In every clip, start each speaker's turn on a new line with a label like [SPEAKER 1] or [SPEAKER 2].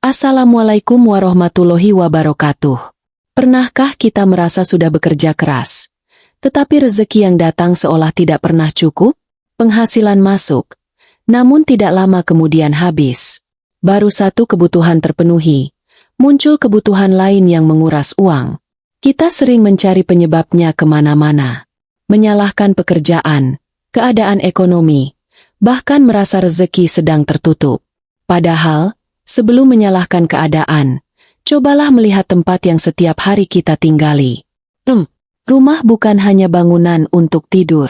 [SPEAKER 1] Assalamualaikum warahmatullahi wabarakatuh. Pernahkah kita merasa sudah bekerja keras, tetapi rezeki yang datang seolah tidak pernah cukup? Penghasilan masuk, namun tidak lama kemudian habis. Baru satu kebutuhan terpenuhi, muncul kebutuhan lain yang menguras uang. Kita sering mencari penyebabnya kemana-mana. Menyalahkan pekerjaan, keadaan ekonomi, bahkan merasa rezeki sedang tertutup. Padahal, sebelum menyalahkan keadaan, cobalah melihat tempat yang setiap hari kita tinggali. Rumah bukan hanya bangunan untuk tidur.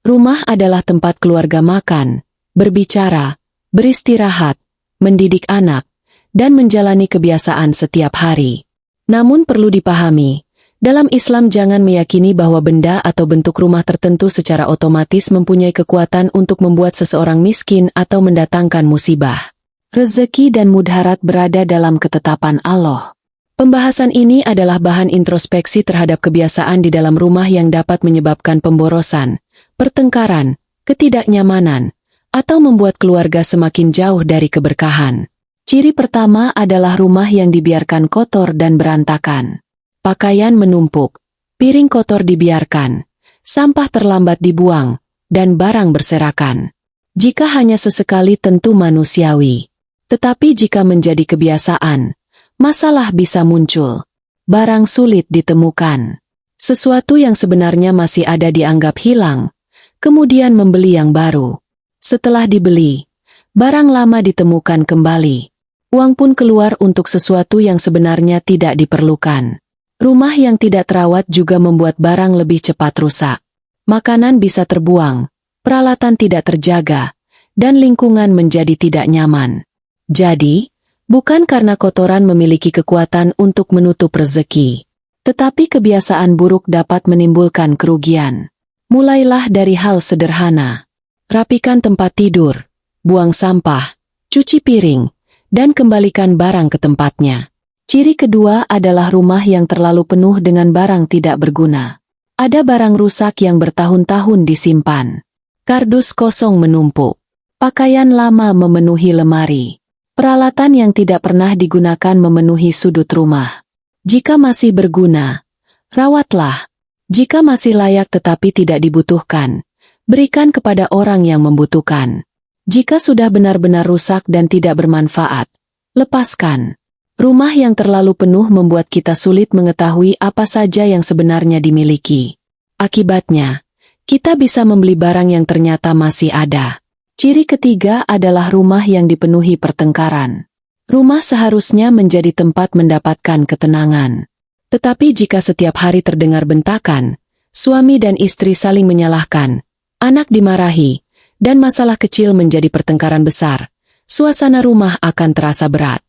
[SPEAKER 1] Rumah adalah tempat keluarga makan, berbicara, beristirahat, mendidik anak, dan menjalani kebiasaan setiap hari. Namun perlu dipahami, dalam Islam jangan meyakini bahwa benda atau bentuk rumah tertentu secara otomatis mempunyai kekuatan untuk membuat seseorang miskin atau mendatangkan musibah. Rezeki dan mudharat berada dalam ketetapan Allah. Pembahasan ini adalah bahan introspeksi terhadap kebiasaan di dalam rumah yang dapat menyebabkan pemborosan, pertengkaran, ketidaknyamanan, atau membuat keluarga semakin jauh dari keberkahan. Ciri pertama adalah rumah yang dibiarkan kotor dan berantakan. Pakaian menumpuk, piring kotor dibiarkan, sampah terlambat dibuang, dan barang berserakan. Jika hanya sesekali tentu manusiawi. Tetapi jika menjadi kebiasaan, masalah bisa muncul. Barang sulit ditemukan. Sesuatu yang sebenarnya masih ada dianggap hilang, kemudian membeli yang baru. Setelah dibeli, barang lama ditemukan kembali. Uang pun keluar untuk sesuatu yang sebenarnya tidak diperlukan. Rumah yang tidak terawat juga membuat barang lebih cepat rusak. Makanan bisa terbuang, peralatan tidak terjaga, dan lingkungan menjadi tidak nyaman. Jadi, bukan karena kotoran memiliki kekuatan untuk menutup rezeki, tetapi kebiasaan buruk dapat menimbulkan kerugian. Mulailah dari hal sederhana. Rapikan tempat tidur, buang sampah, cuci piring, dan kembalikan barang ke tempatnya. Ciri kedua adalah rumah yang terlalu penuh dengan barang tidak berguna. Ada barang rusak yang bertahun-tahun disimpan. Kardus kosong menumpuk. Pakaian lama memenuhi lemari. Peralatan yang tidak pernah digunakan memenuhi sudut rumah. Jika masih berguna, rawatlah. Jika masih layak tetapi tidak dibutuhkan, berikan kepada orang yang membutuhkan. Jika sudah benar-benar rusak dan tidak bermanfaat, lepaskan. Rumah yang terlalu penuh membuat kita sulit mengetahui apa saja yang sebenarnya dimiliki. Akibatnya, kita bisa membeli barang yang ternyata masih ada. Ciri ketiga adalah rumah yang dipenuhi pertengkaran. Rumah seharusnya menjadi tempat mendapatkan ketenangan. Tetapi jika setiap hari terdengar bentakan, suami dan istri saling menyalahkan, anak dimarahi, dan masalah kecil menjadi pertengkaran besar, suasana rumah akan terasa berat.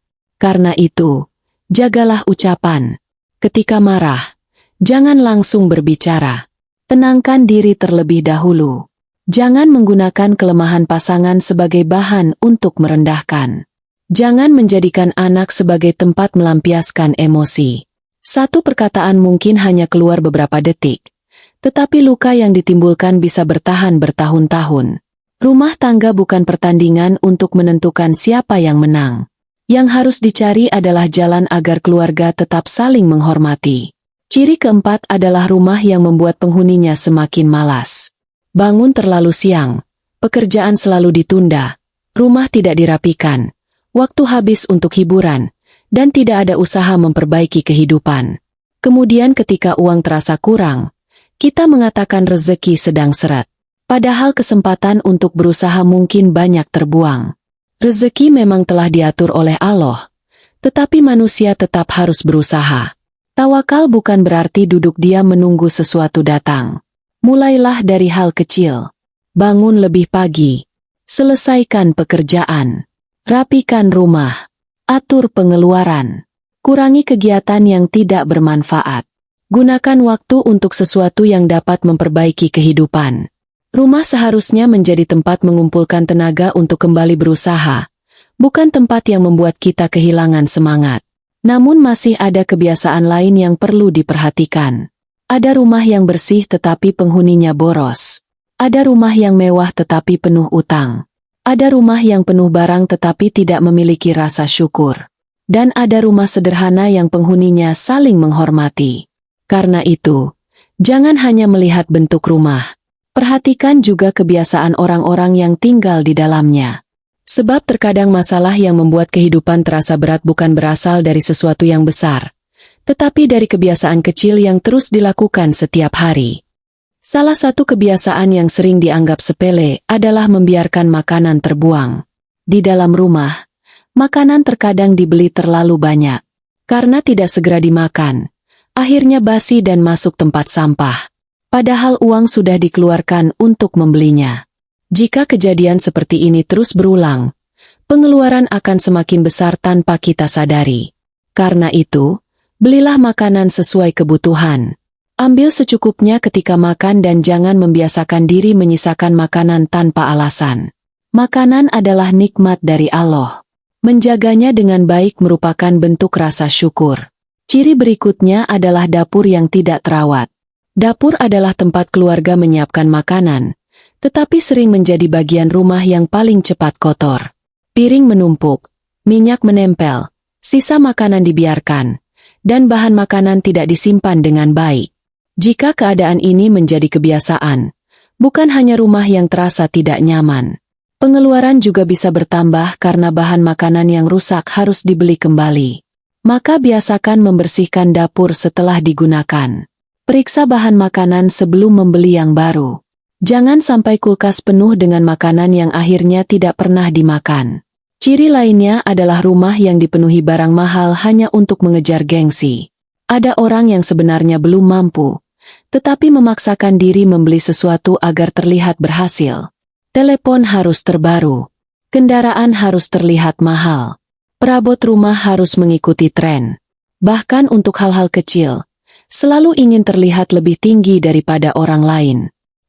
[SPEAKER 1] Karena itu, jagalah ucapan. Ketika marah, jangan langsung berbicara. Tenangkan diri terlebih dahulu. Jangan menggunakan kelemahan pasangan sebagai bahan untuk merendahkan. Jangan menjadikan anak sebagai tempat melampiaskan emosi. Satu perkataan mungkin hanya keluar beberapa detik, tetapi luka yang ditimbulkan bisa bertahan bertahun-tahun. Rumah tangga bukan pertandingan untuk menentukan siapa yang menang. Yang harus dicari adalah jalan agar keluarga tetap saling menghormati. Ciri keempat adalah rumah yang membuat penghuninya semakin malas. Bangun terlalu siang, pekerjaan selalu ditunda, rumah tidak dirapikan, waktu habis untuk hiburan, dan tidak ada usaha memperbaiki kehidupan. Kemudian ketika uang terasa kurang, kita mengatakan rezeki sedang seret. Padahal kesempatan untuk berusaha mungkin banyak terbuang. Rezeki memang telah diatur oleh Allah, tetapi manusia tetap harus berusaha. Tawakal bukan berarti duduk diam menunggu sesuatu datang. Mulailah dari hal kecil. Bangun lebih pagi. Selesaikan pekerjaan. Rapikan rumah. Atur pengeluaran. Kurangi kegiatan yang tidak bermanfaat. Gunakan waktu untuk sesuatu yang dapat memperbaiki kehidupan. Rumah seharusnya menjadi tempat mengumpulkan tenaga untuk kembali berusaha, bukan tempat yang membuat kita kehilangan semangat. Namun masih ada kebiasaan lain yang perlu diperhatikan. Ada rumah yang bersih tetapi penghuninya boros. Ada rumah yang mewah tetapi penuh utang. Ada rumah yang penuh barang tetapi tidak memiliki rasa syukur. Dan ada rumah sederhana yang penghuninya saling menghormati. Karena itu, jangan hanya melihat bentuk rumah. Perhatikan juga kebiasaan orang-orang yang tinggal di dalamnya. Sebab terkadang masalah yang membuat kehidupan terasa berat bukan berasal dari sesuatu yang besar, tetapi dari kebiasaan kecil yang terus dilakukan setiap hari. Salah satu kebiasaan yang sering dianggap sepele adalah membiarkan makanan terbuang. Di dalam rumah, makanan terkadang dibeli terlalu banyak. Karena tidak segera dimakan, akhirnya basi dan masuk tempat sampah. Padahal uang sudah dikeluarkan untuk membelinya. Jika kejadian seperti ini terus berulang, pengeluaran akan semakin besar tanpa kita sadari. Karena itu, belilah makanan sesuai kebutuhan. Ambil secukupnya ketika makan dan jangan membiasakan diri menyisakan makanan tanpa alasan. Makanan adalah nikmat dari Allah. Menjaganya dengan baik merupakan bentuk rasa syukur. Ciri berikutnya adalah dapur yang tidak terawat. Dapur adalah tempat keluarga menyiapkan makanan, tetapi sering menjadi bagian rumah yang paling cepat kotor. Piring menumpuk, minyak menempel, sisa makanan dibiarkan, dan bahan makanan tidak disimpan dengan baik. Jika keadaan ini menjadi kebiasaan, bukan hanya rumah yang terasa tidak nyaman, pengeluaran juga bisa bertambah karena bahan makanan yang rusak harus dibeli kembali. Maka biasakan membersihkan dapur setelah digunakan. Periksa bahan makanan sebelum membeli yang baru. Jangan sampai kulkas penuh dengan makanan yang akhirnya tidak pernah dimakan. Ciri lainnya adalah rumah yang dipenuhi barang mahal hanya untuk mengejar gengsi. Ada orang yang sebenarnya belum mampu, tetapi memaksakan diri membeli sesuatu agar terlihat berhasil. Telepon harus terbaru. Kendaraan harus terlihat mahal. Perabot rumah harus mengikuti tren. Bahkan untuk hal-hal kecil, selalu ingin terlihat lebih tinggi daripada orang lain.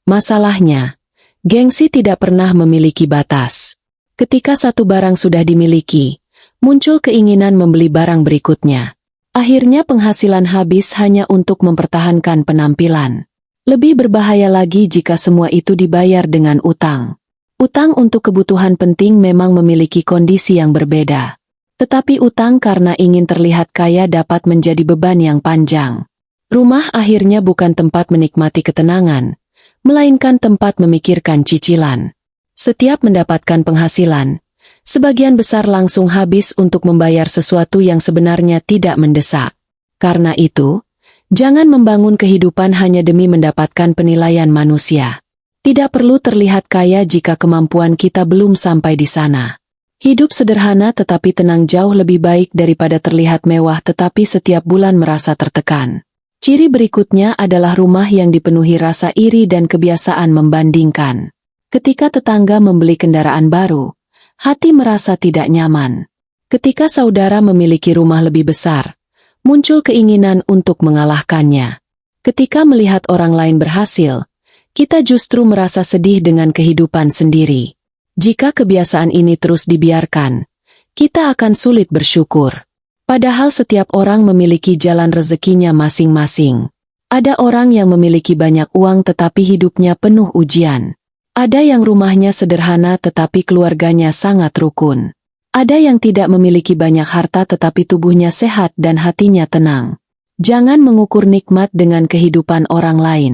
[SPEAKER 1] Masalahnya, gengsi tidak pernah memiliki batas. Ketika satu barang sudah dimiliki, muncul keinginan membeli barang berikutnya. Akhirnya penghasilan habis hanya untuk mempertahankan penampilan. Lebih berbahaya lagi jika semua itu dibayar dengan utang. Utang untuk kebutuhan penting memang memiliki kondisi yang berbeda. Tetapi utang karena ingin terlihat kaya dapat menjadi beban yang panjang. Rumah akhirnya bukan tempat menikmati ketenangan, melainkan tempat memikirkan cicilan. Setiap mendapatkan penghasilan, sebagian besar langsung habis untuk membayar sesuatu yang sebenarnya tidak mendesak. Karena itu, jangan membangun kehidupan hanya demi mendapatkan penilaian manusia. Tidak perlu terlihat kaya jika kemampuan kita belum sampai di sana. Hidup sederhana tetapi tenang jauh lebih baik daripada terlihat mewah tetapi setiap bulan merasa tertekan. Ciri berikutnya adalah rumah yang dipenuhi rasa iri dan kebiasaan membandingkan. Ketika tetangga membeli kendaraan baru, hati merasa tidak nyaman. Ketika saudara memiliki rumah lebih besar, muncul keinginan untuk mengalahkannya. Ketika melihat orang lain berhasil, kita justru merasa sedih dengan kehidupan sendiri. Jika kebiasaan ini terus dibiarkan, kita akan sulit bersyukur. Padahal setiap orang memiliki jalan rezekinya masing-masing. Ada orang yang memiliki banyak uang tetapi hidupnya penuh ujian. Ada yang rumahnya sederhana tetapi keluarganya sangat rukun. Ada yang tidak memiliki banyak harta tetapi tubuhnya sehat dan hatinya tenang. Jangan mengukur nikmat dengan kehidupan orang lain.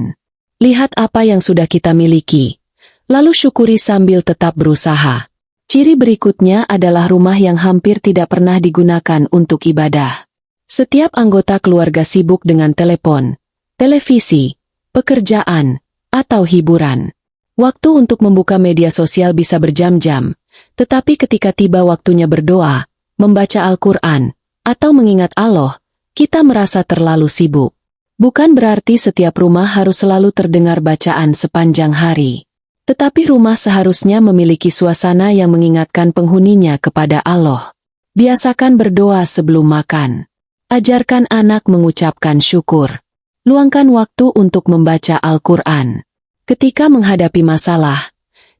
[SPEAKER 1] Lihat apa yang sudah kita miliki, lalu syukuri sambil tetap berusaha. Ciri berikutnya adalah rumah yang hampir tidak pernah digunakan untuk ibadah. Setiap anggota keluarga sibuk dengan telepon, televisi, pekerjaan, atau hiburan. Waktu untuk membuka media sosial bisa berjam-jam, tetapi ketika tiba waktunya berdoa, membaca Al-Quran, atau mengingat Allah, kita merasa terlalu sibuk. Bukan berarti setiap rumah harus selalu terdengar bacaan sepanjang hari. Tetapi rumah seharusnya memiliki suasana yang mengingatkan penghuninya kepada Allah. Biasakan berdoa sebelum makan. Ajarkan anak mengucapkan syukur. Luangkan waktu untuk membaca Al-Quran. Ketika menghadapi masalah,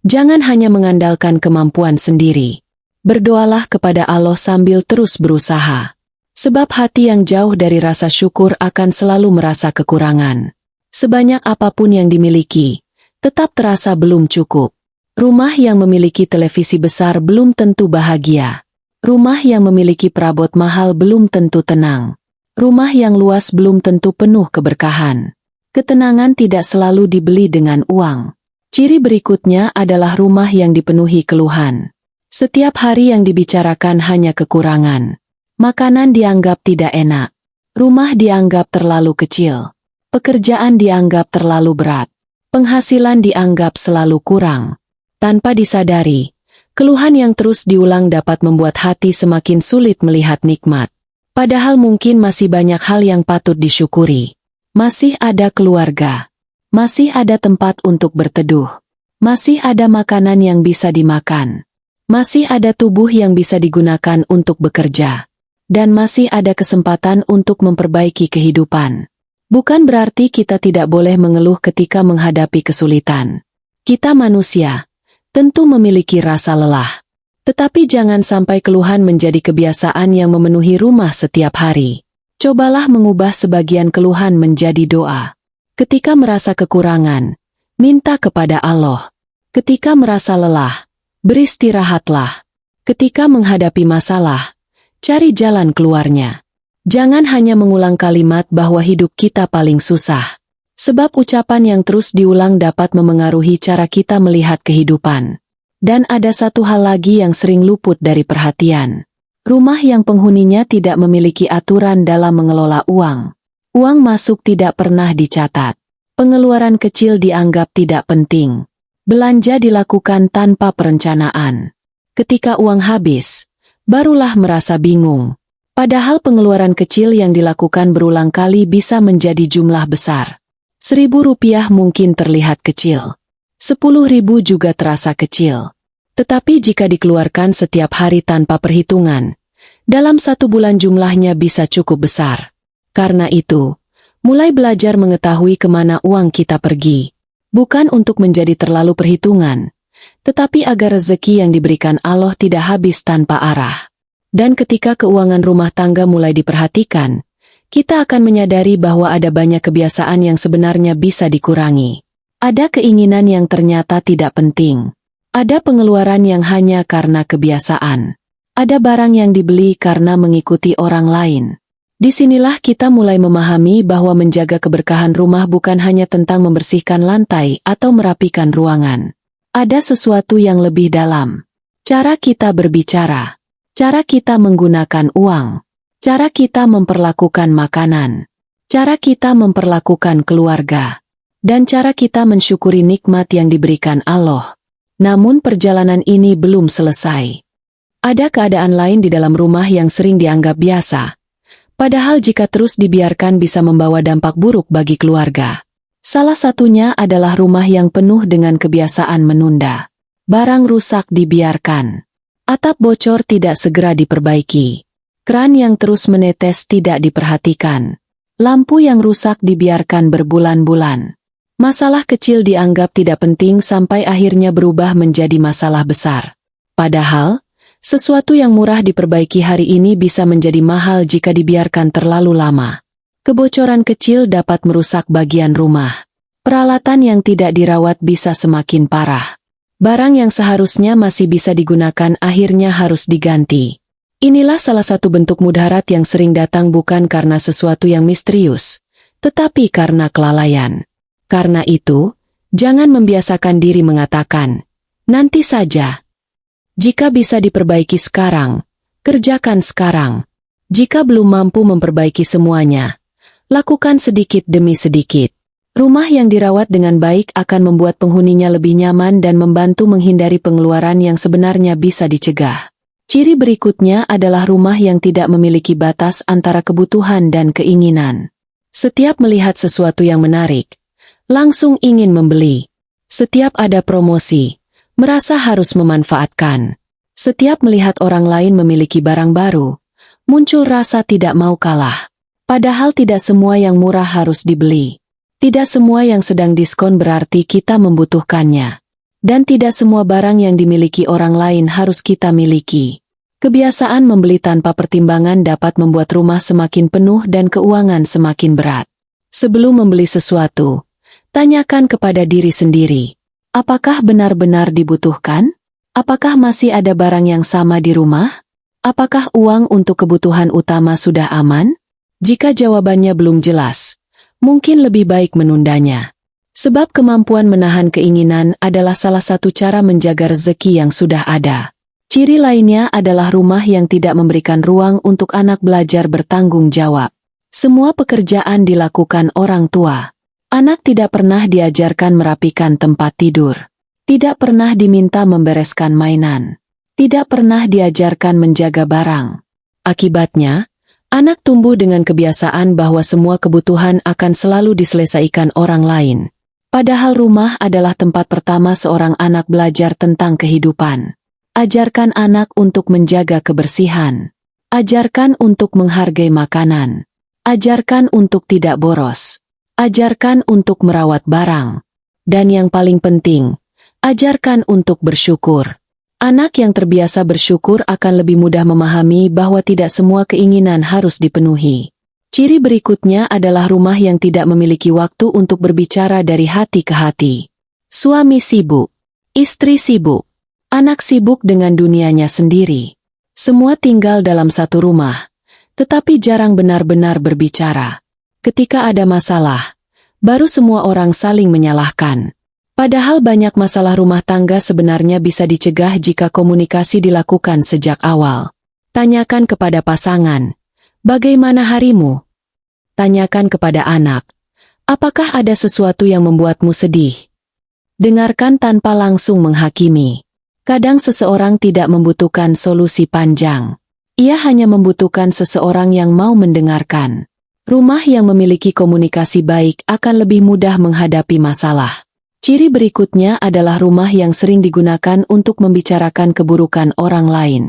[SPEAKER 1] jangan hanya mengandalkan kemampuan sendiri. Berdoalah kepada Allah sambil terus berusaha. Sebab hati yang jauh dari rasa syukur akan selalu merasa kekurangan. Sebanyak apapun yang dimiliki, tetap terasa belum cukup. Rumah yang memiliki televisi besar belum tentu bahagia. Rumah yang memiliki perabot mahal belum tentu tenang. Rumah yang luas belum tentu penuh keberkahan. Ketenangan tidak selalu dibeli dengan uang. Ciri berikutnya adalah rumah yang dipenuhi keluhan. Setiap hari yang dibicarakan hanya kekurangan. Makanan dianggap tidak enak. Rumah dianggap terlalu kecil. Pekerjaan dianggap terlalu berat. Penghasilan dianggap selalu kurang. Tanpa disadari, keluhan yang terus diulang dapat membuat hati semakin sulit melihat nikmat. Padahal mungkin masih banyak hal yang patut disyukuri. Masih ada keluarga. Masih ada tempat untuk berteduh. Masih ada makanan yang bisa dimakan. Masih ada tubuh yang bisa digunakan untuk bekerja. Dan masih ada kesempatan untuk memperbaiki kehidupan. Bukan berarti kita tidak boleh mengeluh ketika menghadapi kesulitan. Kita manusia. Tentu memiliki rasa lelah. Tetapi jangan sampai keluhan menjadi kebiasaan yang memenuhi rumah setiap hari. Cobalah mengubah sebagian keluhan menjadi doa. Ketika merasa kekurangan, minta kepada Allah. Ketika merasa lelah, beristirahatlah. Ketika menghadapi masalah, cari jalan keluarnya. Jangan hanya mengulang kalimat bahwa hidup kita paling susah. Sebab ucapan yang terus diulang dapat memengaruhi cara kita melihat kehidupan. Dan ada satu hal lagi yang sering luput dari perhatian. Rumah yang penghuninya tidak memiliki aturan dalam mengelola uang. Uang masuk tidak pernah dicatat. Pengeluaran kecil dianggap tidak penting. Belanja dilakukan tanpa perencanaan. Ketika uang habis, barulah merasa bingung. Padahal pengeluaran kecil yang dilakukan berulang kali bisa menjadi jumlah besar. Rp1.000 mungkin terlihat kecil. Rp10.000 juga terasa kecil. Tetapi jika dikeluarkan setiap hari tanpa perhitungan, dalam 1 bulan jumlahnya bisa cukup besar. Karena itu, mulai belajar mengetahui kemana uang kita pergi. Bukan untuk menjadi terlalu perhitungan, tetapi agar rezeki yang diberikan Allah tidak habis tanpa arah. Dan ketika keuangan rumah tangga mulai diperhatikan, kita akan menyadari bahwa ada banyak kebiasaan yang sebenarnya bisa dikurangi. Ada keinginan yang ternyata tidak penting. Ada pengeluaran yang hanya karena kebiasaan. Ada barang yang dibeli karena mengikuti orang lain. Disinilah kita mulai memahami bahwa menjaga keberkahan rumah bukan hanya tentang membersihkan lantai atau merapikan ruangan. Ada sesuatu yang lebih dalam. Cara kita berbicara. Cara kita menggunakan uang. Cara kita memperlakukan makanan, cara kita memperlakukan keluarga, dan cara kita mensyukuri nikmat yang diberikan Allah. Namun perjalanan ini belum selesai. Ada keadaan lain di dalam rumah yang sering dianggap biasa. Padahal jika terus dibiarkan bisa membawa dampak buruk bagi keluarga. Salah satunya adalah rumah yang penuh dengan kebiasaan menunda. Barang rusak dibiarkan. Atap bocor tidak segera diperbaiki. Keran yang terus menetes tidak diperhatikan. Lampu yang rusak dibiarkan berbulan-bulan. Masalah kecil dianggap tidak penting sampai akhirnya berubah menjadi masalah besar. Padahal, sesuatu yang murah diperbaiki hari ini bisa menjadi mahal jika dibiarkan terlalu lama. Kebocoran kecil dapat merusak bagian rumah. Peralatan yang tidak dirawat bisa semakin parah. Barang yang seharusnya masih bisa digunakan akhirnya harus diganti. Inilah salah satu bentuk mudarat yang sering datang bukan karena sesuatu yang misterius, tetapi karena kelalaian. Karena itu, jangan membiasakan diri mengatakan, nanti saja. Jika bisa diperbaiki sekarang, kerjakan sekarang. Jika belum mampu memperbaiki semuanya, lakukan sedikit demi sedikit. Rumah yang dirawat dengan baik akan membuat penghuninya lebih nyaman dan membantu menghindari pengeluaran yang sebenarnya bisa dicegah. Ciri berikutnya adalah rumah yang tidak memiliki batas antara kebutuhan dan keinginan. Setiap melihat sesuatu yang menarik, langsung ingin membeli. Setiap ada promosi, merasa harus memanfaatkan. Setiap melihat orang lain memiliki barang baru, muncul rasa tidak mau kalah. Padahal tidak semua yang murah harus dibeli. Tidak semua yang sedang diskon berarti kita membutuhkannya. Dan tidak semua barang yang dimiliki orang lain harus kita miliki. Kebiasaan membeli tanpa pertimbangan dapat membuat rumah semakin penuh dan keuangan semakin berat. Sebelum membeli sesuatu, Tanyakan kepada diri sendiri, apakah benar-benar dibutuhkan? Apakah masih ada barang yang sama di rumah? Apakah uang untuk kebutuhan utama sudah aman? Jika jawabannya belum jelas, mungkin lebih baik menundanya. Sebab kemampuan menahan keinginan adalah salah satu cara menjaga rezeki yang sudah ada. Ciri lainnya adalah rumah yang tidak memberikan ruang untuk anak belajar bertanggung jawab. Semua pekerjaan dilakukan orang tua. Anak tidak pernah diajarkan merapikan tempat tidur. Tidak pernah diminta membereskan mainan. Tidak pernah diajarkan menjaga barang. Akibatnya, anak tumbuh dengan kebiasaan bahwa semua kebutuhan akan selalu diselesaikan orang lain. Padahal rumah adalah tempat pertama seorang anak belajar tentang kehidupan. Ajarkan anak untuk menjaga kebersihan. Ajarkan untuk menghargai makanan. Ajarkan untuk tidak boros. Ajarkan untuk merawat barang. Dan yang paling penting, ajarkan untuk bersyukur. Anak yang terbiasa bersyukur akan lebih mudah memahami bahwa tidak semua keinginan harus dipenuhi. Ciri berikutnya adalah rumah yang tidak memiliki waktu untuk berbicara dari hati ke hati. Suami sibuk, istri sibuk, anak sibuk dengan dunianya sendiri. Semua tinggal dalam satu rumah, tetapi jarang benar-benar berbicara. Ketika ada masalah, baru semua orang saling menyalahkan. Padahal banyak masalah rumah tangga sebenarnya bisa dicegah jika komunikasi dilakukan sejak awal. Tanyakan kepada pasangan, bagaimana harimu? Tanyakan kepada anak, apakah ada sesuatu yang membuatmu sedih? Dengarkan tanpa langsung menghakimi. Kadang seseorang tidak membutuhkan solusi panjang. Ia hanya membutuhkan seseorang yang mau mendengarkan. Rumah yang memiliki komunikasi baik akan lebih mudah menghadapi masalah. Ciri berikutnya adalah rumah yang sering digunakan untuk membicarakan keburukan orang lain.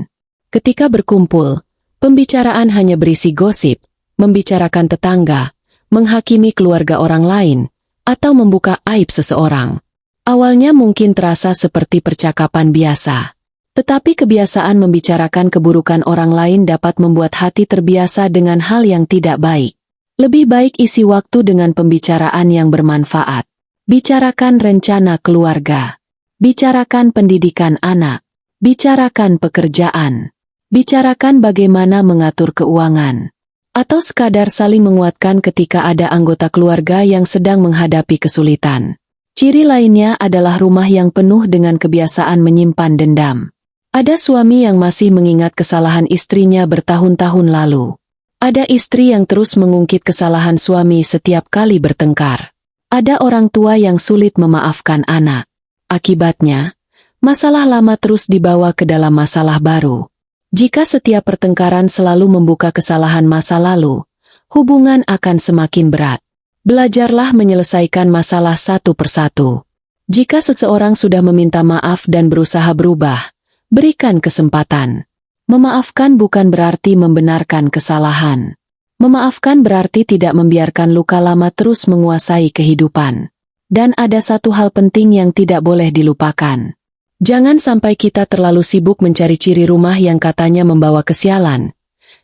[SPEAKER 1] Ketika berkumpul, pembicaraan hanya berisi gosip, membicarakan tetangga, menghakimi keluarga orang lain, atau membuka aib seseorang. Awalnya mungkin terasa seperti percakapan biasa. Tetapi kebiasaan membicarakan keburukan orang lain dapat membuat hati terbiasa dengan hal yang tidak baik. Lebih baik isi waktu dengan pembicaraan yang bermanfaat. Bicarakan rencana keluarga. Bicarakan pendidikan anak. Bicarakan pekerjaan. Bicarakan bagaimana mengatur keuangan. Atau sekadar saling menguatkan ketika ada anggota keluarga yang sedang menghadapi kesulitan. Ciri lainnya adalah rumah yang penuh dengan kebiasaan menyimpan dendam. Ada suami yang masih mengingat kesalahan istrinya bertahun-tahun lalu. Ada istri yang terus mengungkit kesalahan suami setiap kali bertengkar. Ada orang tua yang sulit memaafkan anak. Akibatnya, masalah lama terus dibawa ke dalam masalah baru. Jika setiap pertengkaran selalu membuka kesalahan masa lalu, hubungan akan semakin berat. Belajarlah menyelesaikan masalah satu persatu. Jika seseorang sudah meminta maaf dan berusaha berubah, berikan kesempatan. Memaafkan bukan berarti membenarkan kesalahan. Memaafkan berarti tidak membiarkan luka lama terus menguasai kehidupan. Dan ada satu hal penting yang tidak boleh dilupakan. Jangan sampai kita terlalu sibuk mencari ciri rumah yang katanya membawa kesialan,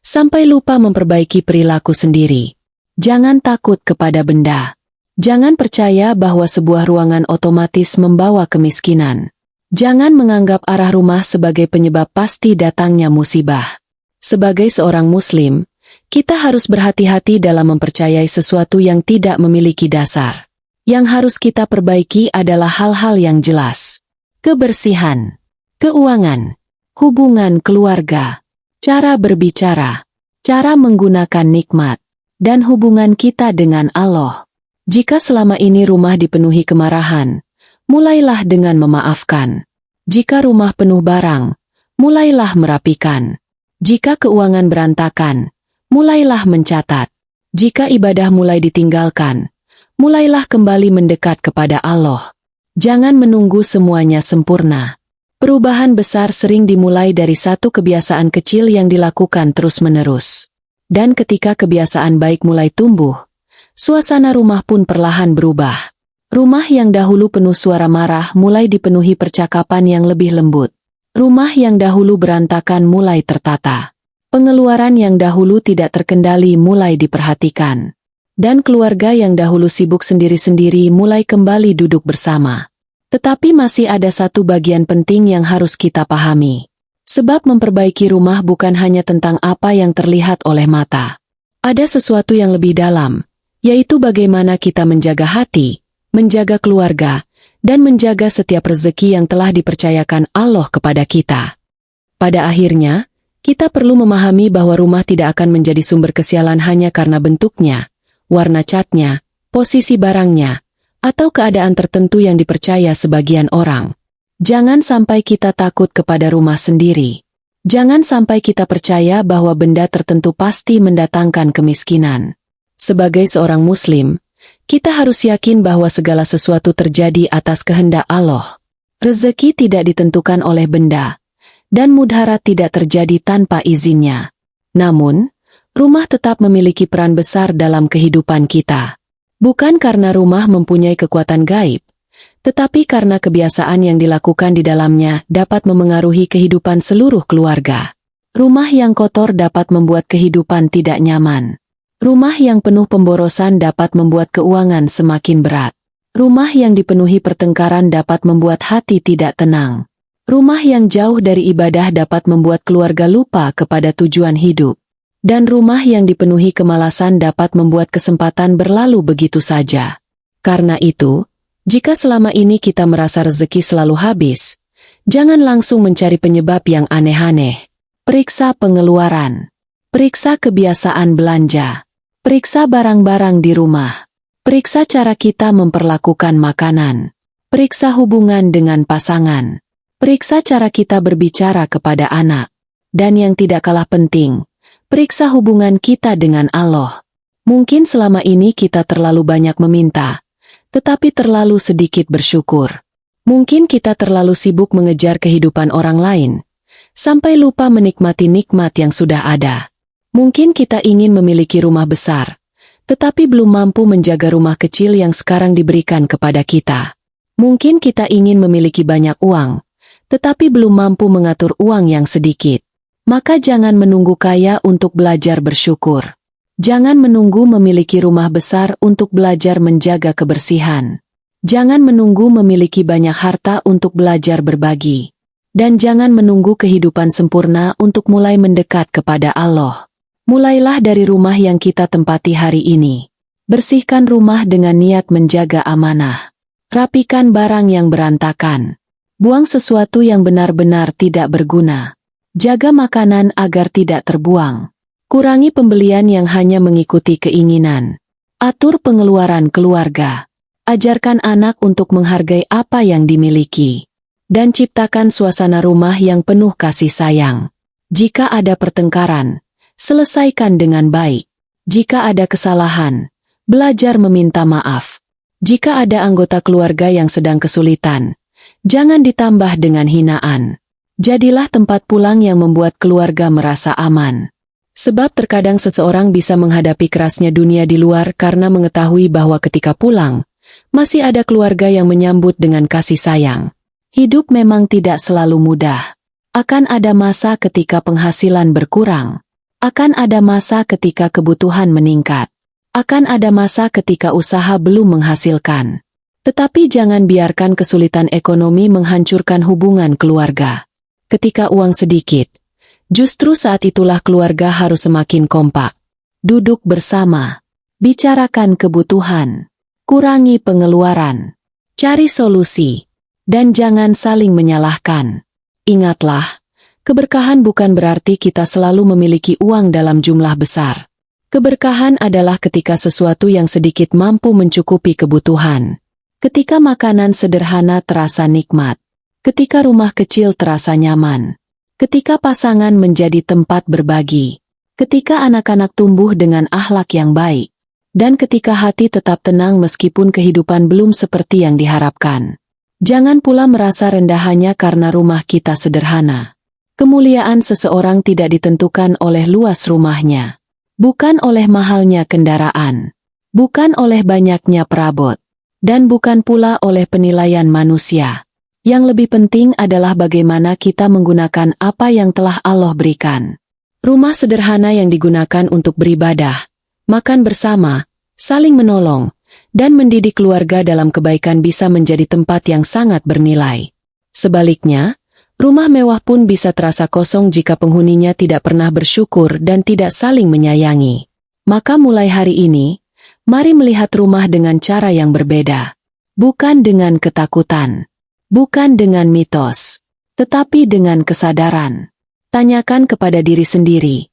[SPEAKER 1] sampai lupa memperbaiki perilaku sendiri. Jangan takut kepada benda. Jangan percaya bahwa sebuah ruangan otomatis membawa kemiskinan. Jangan menganggap arah rumah sebagai penyebab pasti datangnya musibah. Sebagai seorang muslim, kita harus berhati-hati dalam mempercayai sesuatu yang tidak memiliki dasar. Yang harus kita perbaiki adalah hal-hal yang jelas. Kebersihan, keuangan, hubungan keluarga, cara berbicara, cara menggunakan nikmat, dan hubungan kita dengan Allah. Jika selama ini rumah dipenuhi kemarahan, mulailah dengan memaafkan. Jika rumah penuh barang, mulailah merapikan. Jika keuangan berantakan, mulailah mencatat. Jika ibadah mulai ditinggalkan, mulailah kembali mendekat kepada Allah. Jangan menunggu semuanya sempurna. Perubahan besar sering dimulai dari satu kebiasaan kecil yang dilakukan terus-menerus. Dan ketika kebiasaan baik mulai tumbuh, suasana rumah pun perlahan berubah. Rumah yang dahulu penuh suara marah mulai dipenuhi percakapan yang lebih lembut. Rumah yang dahulu berantakan mulai tertata. Pengeluaran yang dahulu tidak terkendali mulai diperhatikan. Dan keluarga yang dahulu sibuk sendiri-sendiri mulai kembali duduk bersama. Tetapi masih ada satu bagian penting yang harus kita pahami. Sebab memperbaiki rumah bukan hanya tentang apa yang terlihat oleh mata. Ada sesuatu yang lebih dalam, yaitu bagaimana kita menjaga hati, menjaga keluarga, dan menjaga setiap rezeki yang telah dipercayakan Allah kepada kita. Pada akhirnya, kita perlu memahami bahwa rumah tidak akan menjadi sumber kesialan hanya karena bentuknya, warna catnya, posisi barangnya, atau keadaan tertentu yang dipercaya sebagian orang. Jangan sampai kita takut kepada rumah sendiri. Jangan sampai kita percaya bahwa benda tertentu pasti mendatangkan kemiskinan. Sebagai seorang Muslim, kita harus yakin bahwa segala sesuatu terjadi atas kehendak Allah. Rezeki tidak ditentukan oleh benda, dan mudharat tidak terjadi tanpa izinnya. Namun, rumah tetap memiliki peran besar dalam kehidupan kita. Bukan karena rumah mempunyai kekuatan gaib, tetapi karena kebiasaan yang dilakukan di dalamnya dapat memengaruhi kehidupan seluruh keluarga. Rumah yang kotor dapat membuat kehidupan tidak nyaman. Rumah yang penuh pemborosan dapat membuat keuangan semakin berat. Rumah yang dipenuhi pertengkaran dapat membuat hati tidak tenang. Rumah yang jauh dari ibadah dapat membuat keluarga lupa kepada tujuan hidup. Dan rumah yang dipenuhi kemalasan dapat membuat kesempatan berlalu begitu saja. Karena itu, jika selama ini kita merasa rezeki selalu habis, jangan langsung mencari penyebab yang aneh-aneh. Periksa pengeluaran. Periksa kebiasaan belanja. Periksa barang-barang di rumah. Periksa cara kita memperlakukan makanan. Periksa hubungan dengan pasangan. Periksa cara kita berbicara kepada anak. Dan yang tidak kalah penting, periksa hubungan kita dengan Allah. Mungkin selama ini kita terlalu banyak meminta, tetapi terlalu sedikit bersyukur. Mungkin kita terlalu sibuk mengejar kehidupan orang lain, sampai lupa menikmati nikmat yang sudah ada. Mungkin kita ingin memiliki rumah besar, tetapi belum mampu menjaga rumah kecil yang sekarang diberikan kepada kita. Mungkin kita ingin memiliki banyak uang, tetapi belum mampu mengatur uang yang sedikit. Maka jangan menunggu kaya untuk belajar bersyukur. Jangan menunggu memiliki rumah besar untuk belajar menjaga kebersihan. Jangan menunggu memiliki banyak harta untuk belajar berbagi. Dan jangan menunggu kehidupan sempurna untuk mulai mendekat kepada Allah. Mulailah dari rumah yang kita tempati hari ini. Bersihkan rumah dengan niat menjaga amanah. Rapikan barang yang berantakan. Buang sesuatu yang benar-benar tidak berguna. Jaga makanan agar tidak terbuang. Kurangi pembelian yang hanya mengikuti keinginan. Atur pengeluaran keluarga. Ajarkan anak untuk menghargai apa yang dimiliki. Dan ciptakan suasana rumah yang penuh kasih sayang. Jika ada pertengkaran, selesaikan dengan baik. Jika ada kesalahan, belajar meminta maaf. Jika ada anggota keluarga yang sedang kesulitan, jangan ditambah dengan hinaan. Jadilah tempat pulang yang membuat keluarga merasa aman. Sebab terkadang seseorang bisa menghadapi kerasnya dunia di luar karena mengetahui bahwa ketika pulang, masih ada keluarga yang menyambut dengan kasih sayang. Hidup memang tidak selalu mudah. Akan ada masa ketika penghasilan berkurang. Akan ada masa ketika kebutuhan meningkat. Akan ada masa ketika usaha belum menghasilkan. Tetapi jangan biarkan kesulitan ekonomi menghancurkan hubungan keluarga. Ketika uang sedikit, justru saat itulah keluarga harus semakin kompak. Duduk bersama, bicarakan kebutuhan, kurangi pengeluaran, cari solusi, dan jangan saling menyalahkan. Ingatlah, keberkahan bukan berarti kita selalu memiliki uang dalam jumlah besar. Keberkahan adalah ketika sesuatu yang sedikit mampu mencukupi kebutuhan. Ketika makanan sederhana terasa nikmat. Ketika rumah kecil terasa nyaman. Ketika pasangan menjadi tempat berbagi. Ketika anak-anak tumbuh dengan akhlak yang baik. Dan ketika hati tetap tenang meskipun kehidupan belum seperti yang diharapkan. Jangan pula merasa rendah hanya karena rumah kita sederhana. Kemuliaan seseorang tidak ditentukan oleh luas rumahnya. Bukan oleh mahalnya kendaraan. Bukan oleh banyaknya perabot. Dan bukan pula oleh penilaian manusia. Yang lebih penting adalah bagaimana kita menggunakan apa yang telah Allah berikan. Rumah sederhana yang digunakan untuk beribadah, makan bersama, saling menolong, dan mendidik keluarga dalam kebaikan bisa menjadi tempat yang sangat bernilai. Sebaliknya, rumah mewah pun bisa terasa kosong jika penghuninya tidak pernah bersyukur dan tidak saling menyayangi. Maka mulai hari ini, mari melihat rumah dengan cara yang berbeda. Bukan dengan ketakutan, bukan dengan mitos, tetapi dengan kesadaran. Tanyakan kepada diri sendiri,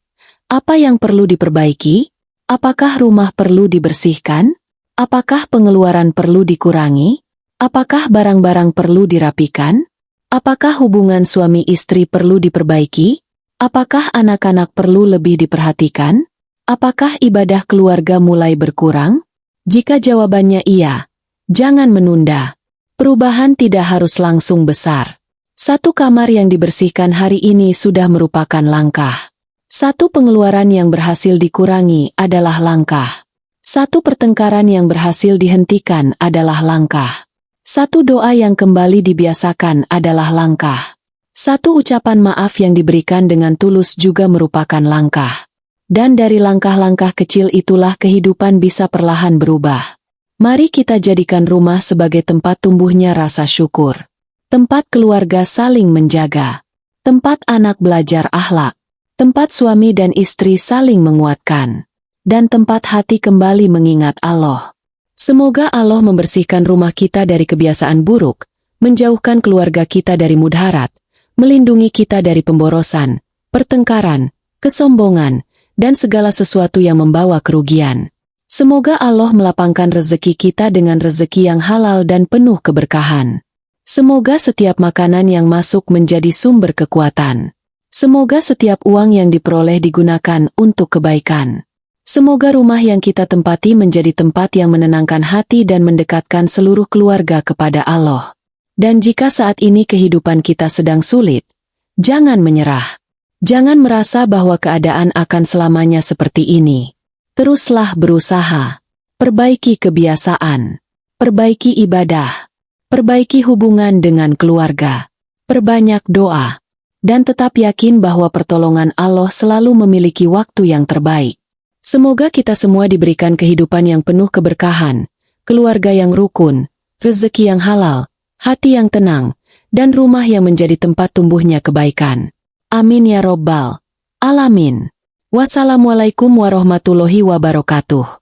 [SPEAKER 1] apa yang perlu diperbaiki? Apakah rumah perlu dibersihkan? Apakah pengeluaran perlu dikurangi? Apakah barang-barang perlu dirapikan? Apakah hubungan suami istri perlu diperbaiki? Apakah anak-anak perlu lebih diperhatikan? Apakah ibadah keluarga mulai berkurang? Jika jawabannya iya, jangan menunda. Perubahan tidak harus langsung besar. Satu kamar yang dibersihkan hari ini sudah merupakan langkah. Satu pengeluaran yang berhasil dikurangi adalah langkah. Satu pertengkaran yang berhasil dihentikan adalah langkah. Satu doa yang kembali dibiasakan adalah langkah. Satu ucapan maaf yang diberikan dengan tulus juga merupakan langkah. Dan dari langkah-langkah kecil itulah kehidupan bisa perlahan berubah. Mari kita jadikan rumah sebagai tempat tumbuhnya rasa syukur. Tempat keluarga saling menjaga. Tempat anak belajar akhlak. Tempat suami dan istri saling menguatkan. Dan tempat hati kembali mengingat Allah. Semoga Allah membersihkan rumah kita dari kebiasaan buruk, menjauhkan keluarga kita dari mudharat, melindungi kita dari pemborosan, pertengkaran, kesombongan, dan segala sesuatu yang membawa kerugian. Semoga Allah melapangkan rezeki kita dengan rezeki yang halal dan penuh keberkahan. Semoga setiap makanan yang masuk menjadi sumber kekuatan. Semoga setiap uang yang diperoleh digunakan untuk kebaikan. Semoga rumah yang kita tempati menjadi tempat yang menenangkan hati dan mendekatkan seluruh keluarga kepada Allah. Dan jika saat ini kehidupan kita sedang sulit, jangan menyerah. Jangan merasa bahwa keadaan akan selamanya seperti ini. Teruslah berusaha. Perbaiki kebiasaan. Perbaiki ibadah. Perbaiki hubungan dengan keluarga. Perbanyak doa. Dan tetap yakin bahwa pertolongan Allah selalu memiliki waktu yang terbaik. Semoga kita semua diberikan kehidupan yang penuh keberkahan, keluarga yang rukun, rezeki yang halal, hati yang tenang, dan rumah yang menjadi tempat tumbuhnya kebaikan. Amin ya Rabbal Alamin. Wassalamualaikum warahmatullahi wabarakatuh.